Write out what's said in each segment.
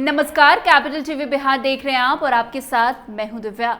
नमस्कार, capital TV Bihar देख रहे हैं आप और आपके साथ मैं हूं दिव्या।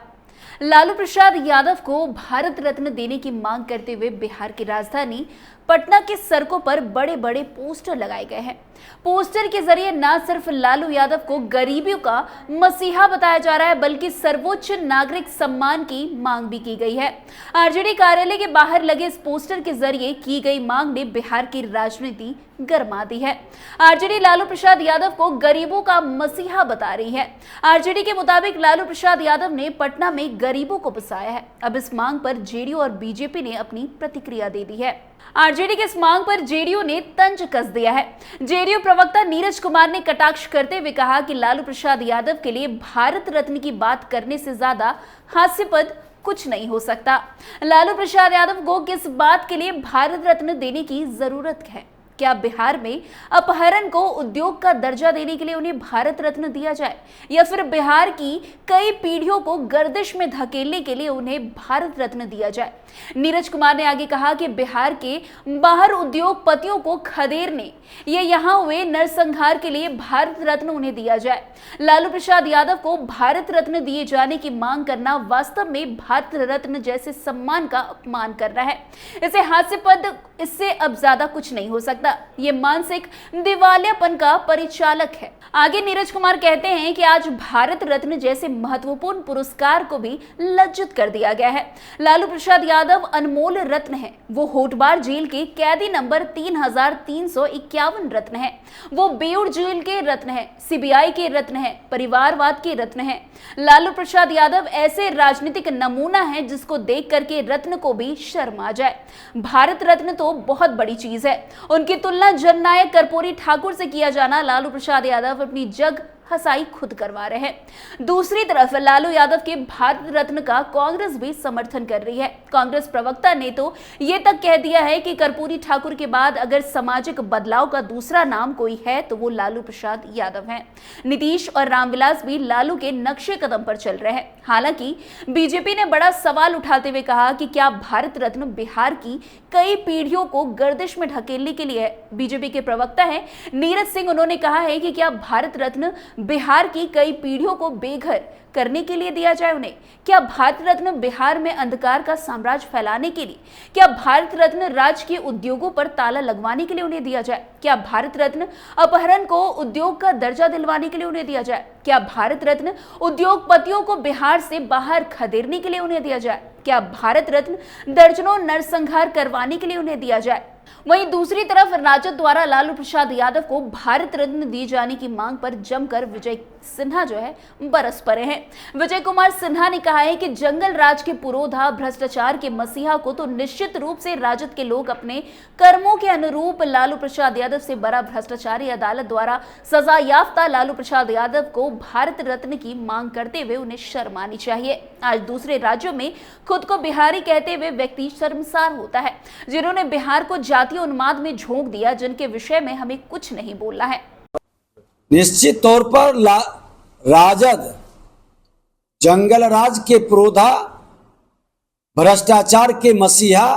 लालू प्रसाद यादव को भारत रत्न देने की मांग करते हुए बिहार की राजधानी पटना के सड़कों पर बड़े बड़े पोस्टर लगाए गए हैं। पोस्टर के जरिए न सिर्फ लालू यादव को गरीबों का मसीहा बताया जा रहा है, बल्कि सर्वोच्च नागरिक सम्मान की मांग भी की गई है। आरजेडी कार्यालय के बाहर लगे इस पोस्टर के जरिए की गई मांग ने बिहार की राजनीति गरमा दी है। आरजेडी लालू प्रसाद यादव को गरीबों का मसीहा बता रही है। आरजेडी के मुताबिक लालू प्रसाद यादव ने पटना में गरीबों को बसाया है। अब इस मांग पर जेडीयू और बीजेपी ने अपनी प्रतिक्रिया दे दी है। आरजेडी की इस मांग पर जेडीयू ने तंज कस दिया है। जेडीयू प्रवक्ता नीरज कुमार ने कटाक्ष करते हुए कहा कि लालू प्रसाद यादव के लिए भारत रत्न की बात करने से ज्यादा हास्यास्पद कुछ नहीं हो सकता। लालू प्रसाद यादव को किस बात के लिए भारत रत्न देने की जरूरत है? क्या बिहार में अपहरण को उद्योग का दर्जा देने के लिए उन्हें भारत रत्न दिया जाए, या फिर बिहार की कई पीढ़ियों को गर्दिश में धकेलने के लिए उन्हें भारत रत्न दिया जाए? नीरज कुमार ने आगे कहा कि बिहार के बाहर उद्योगपतियों को खदेड़ने या यहां हुए नरसंहार के लिए भारत रत्न उन्हें दिया जाए। लालू प्रसाद यादव को भारत रत्न दिए जाने की मांग करना वास्तव में भारत रत्न जैसे सम्मान का अपमान करना है। इसे हास्यास्पद, इससे अब ज्यादा कुछ नहीं हो सकता। ये मानसिक दिवालियापन का परिचालक है। आगे नीरज कुमार कहते हैं कि आज भारत रत्न जैसे महत्वपूर्ण पुरस्कार को भी लज्जित कर दिया गया है। लालू प्रसाद यादव अनमोल रत्न है। वो होटबार जेल के कैदी नंबर 3351 रत्न है। वो बेउर जेल के रत्न है, सीबीआई के रत्न है, परिवारवाद के रत्न है। लालू प्रसाद यादव ऐसे राजनीतिक नमूना है जिसको देख करके रत्न को भी शर्म आ जाए। भारत रत्न तो बहुत बड़ी चीज है। उनकी तुलना जननायक कर्पूरी ठाकुर से किया जाना लालू प्रसाद यादव अपनी जग हसाई खुद करवा रहे हैं। दूसरी तरफ लालू यादव के भारत रत्न का कांग्रेस भी समर्थन कर रही है। कांग्रेस प्रवक्ता ने तो ये तक कह दिया है कि कर्पूरी ठाकुर के बाद अगर सामाजिक बदलाव का दूसरा नाम कोई है तो वो लालू प्रसाद यादव हैं। नीतीश और रामविलास भी लालू के नक्शे कदम पर चल रहे हैं। हालांकि बीजेपी ने बड़ा सवाल उठाते हुए कहा कि क्या भारत रत्न बिहार की कई पीढ़ियों को गर्दिश में ढकेलने के लिए है? बीजेपी के प्रवक्ता है नीरज सिंह, उन्होंने कहा है कि क्या भारत रत्न बिहार की कई पीढ़ियों को बेघर करने के लिए दिया जाए उन्हें? क्या भारत रत्न बिहार में अंधकार का साम्राज्य फैलाने के लिए? क्या भारत रत्न राज्य के उद्योगों पर ताला लगवाने के लिए उन्हें दिया जाए? क्या भारत रत्न अपहरण को उद्योग का दर्जा दिलवाने के लिए उन्हें दिया जाए? क्या भारत रत्न उद्योगपतियों को बिहार से बाहर खदेड़ने के लिए उन्हें दिया जाए? क्या भारत रत्न दर्जनों नरसंहार करवाने के लिए उन्हें दिया जाए? वहीं दूसरी तरफ राजद द्वारा लालू प्रसाद यादव को भारत रत्न दिए जाने की मांग पर जमकर विजय सिन्हा जो है बरस पड़े हैं। विजय कुमार सिन्हा ने कहा है कि जंगल राज के पुरोधा, भ्रष्टाचार के मसीहा को तो निश्चित रूप से राजद के लोग अपने कर्मों के अनुरूप लालू प्रसाद यादव से बड़ा भ्रष्टाचारी अदालत द्वारा सजा याफ्ता लालू प्रसाद यादव को भारत रत्न की मांग करते हुए उन्हें शर्म आनी चाहिए। आज दूसरे राज्यों में खुद को बिहारी कहते हुए व्यक्ति शर्मसार होता है, जिन्होंने बिहार को जातीय उन्माद में झोंक दिया, जिनके विषय में हमें कुछ नहीं बोलना है। निश्चित तौर पर राजद जंगल राज के पुरोधा, भ्रष्टाचार के मसीहा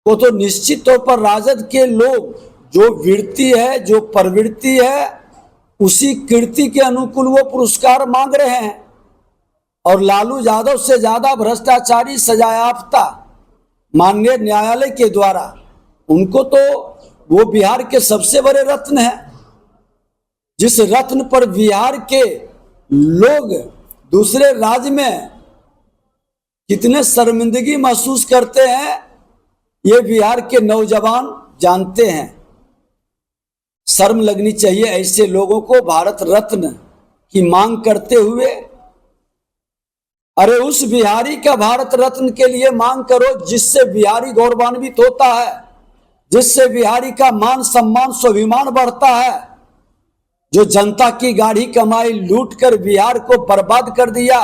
को तो निश्चित तौर पर राजद के लोग जो वृत्ति है, जो प्रवृत्ति है, उसी कीर्ति के अनुकूल वो पुरस्कार मांग रहे हैं। और लालू यादव से ज्यादा भ्रष्टाचारी सजायाफ्ता माननीय न्यायालय के द्वारा, उनको तो वो बिहार के सबसे बड़े रत्न हैं। जिस रत्न पर बिहार के लोग दूसरे राज्य में कितने शर्मिंदगी महसूस करते हैं, ये बिहार के नौजवान जानते हैं। शर्म लगनी चाहिए ऐसे लोगों को भारत रत्न की मांग करते हुए। अरे उस बिहारी का भारत रत्न के लिए मांग करो जिससे बिहारी गौरवान्वित होता है, जिससे बिहारी का मान सम्मान स्वाभिमान बढ़ता है। जो जनता की गाढ़ी कमाई लूट कर बिहार को बर्बाद कर दिया,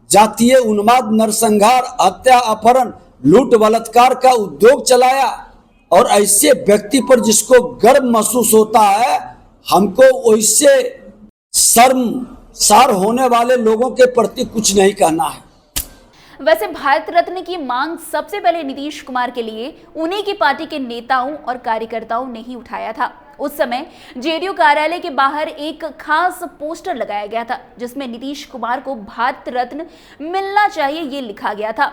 जातीय उन्माद, नरसंहार, हत्या, अपहरण, लूट, बलात्कार का उद्योग चलाया, और ऐसे व्यक्ति पर जिसको गर्व महसूस होता है, हमको वैसे शर्मसार होने वाले लोगों के प्रति कुछ नहीं कहना है। वैसे भारत रत्न की मांग सबसे पहले नीतीश कुमार के लिए उन्हीं की पार्टी के नेताओं और कार्यकर्ताओं ने ही उठाया था। उस समय जेडीयू कार्यालय के बाहर एक खास पोस्टर लगाया गया था जिसमें नीतीश कुमार को भारत रत्न मिलना चाहिए ये लिखा गया था।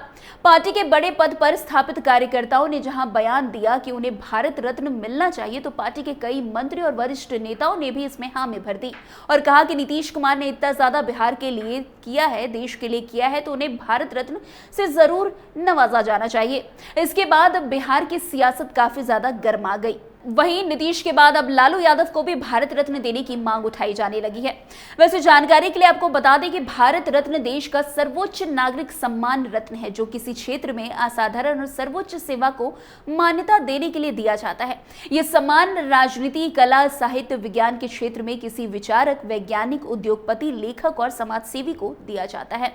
पार्टी के बड़े पद पर स्थापित कार्यकर्ताओं ने जहां बयान दिया कि उन्हें भारत रत्न मिलना चाहिए, तो पार्टी के कई मंत्री और वरिष्ठ नेताओं ने भी इसमें हामी भर दी और कहा कि नीतीश कुमार ने इतना ज्यादा बिहार के लिए किया है, देश के लिए किया है, तो उन्हें भारत रत्न से जरूर नवाजा जाना चाहिए। इसके बाद बिहार की सियासत काफी ज्यादा गर्मा गई। वहीं नीतीश के बाद अब लालू यादव को भी भारत रत्न देने की मांग उठाई जाने लगी है। वैसे जानकारी के लिए आपको बता दें कि भारत रत्न देश का सर्वोच्च नागरिक सम्मान रत्न है जो किसी क्षेत्र में असाधारण और सर्वोच्च सेवा को मान्यता देने के लिए दिया जाता है। यह सम्मान राजनीति, कला, साहित्य, विज्ञान के क्षेत्र में किसी विचारक, वैज्ञानिक, उद्योगपति, लेखक और समाजसेवी को दिया जाता है।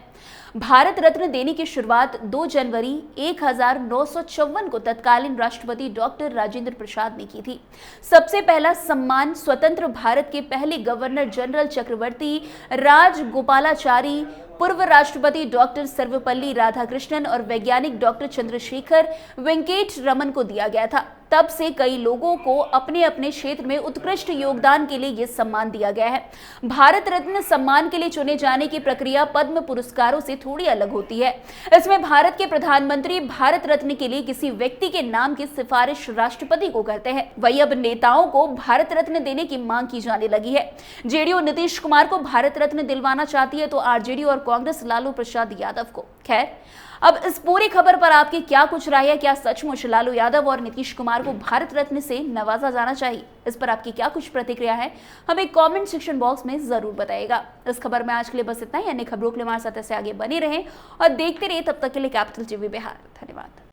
भारत रत्न देने की शुरुआत 2 जनवरी 1954 को तत्कालीन राष्ट्रपति डॉक्टर राजेंद्र प्रसाद ने की थी। सबसे पहला सम्मान स्वतंत्र भारत के पहले गवर्नर जनरल चक्रवर्ती राजगोपालाचारी, पूर्व राष्ट्रपति डॉक्टर सर्वपल्ली राधाकृष्णन और वैज्ञानिक डॉक्टर चंद्रशेखर वेंकट रमन को दिया गया था। तब से कई लोगों को अपने अपने क्षेत्र में उत्कृष्ट योगदान के लिए यह सम्मान दिया गया है। भारत रत्न सम्मान के लिए चुने जाने की प्रक्रिया पद्म पुरस्कारों से थोड़ी अलग होती है। इसमें भारत के प्रधानमंत्री भारत रत्न के लिए किसी व्यक्ति के नाम की सिफारिश राष्ट्रपति को करते हैं। वही अब नेताओं को भारत रत्न देने की मांग की जाने लगी है। जेडीयू नीतीश कुमार को भारत रत्न दिलवाना चाहती है तो आरजेडी और कांग्रेस लालू प्रसाद यादव को। खैर, अब इस पूरी खबर पर आपकी क्या कुछ राय है? क्या सचमुच लालू यादव और नीतीश कुमार को भारत रत्न से नवाजा जाना चाहिए? इस पर आपकी क्या कुछ प्रतिक्रिया है, हमें कमेंट सेक्शन बॉक्स में जरूर बताइएगा। इस खबर में आज के लिए बस इतना ही। अन्य खबरों के लिए हमारे साथ ऐसे आगे बने रहें और देखते रहिए। तब तक के लिए कैपिटल टीवी बिहार। धन्यवाद।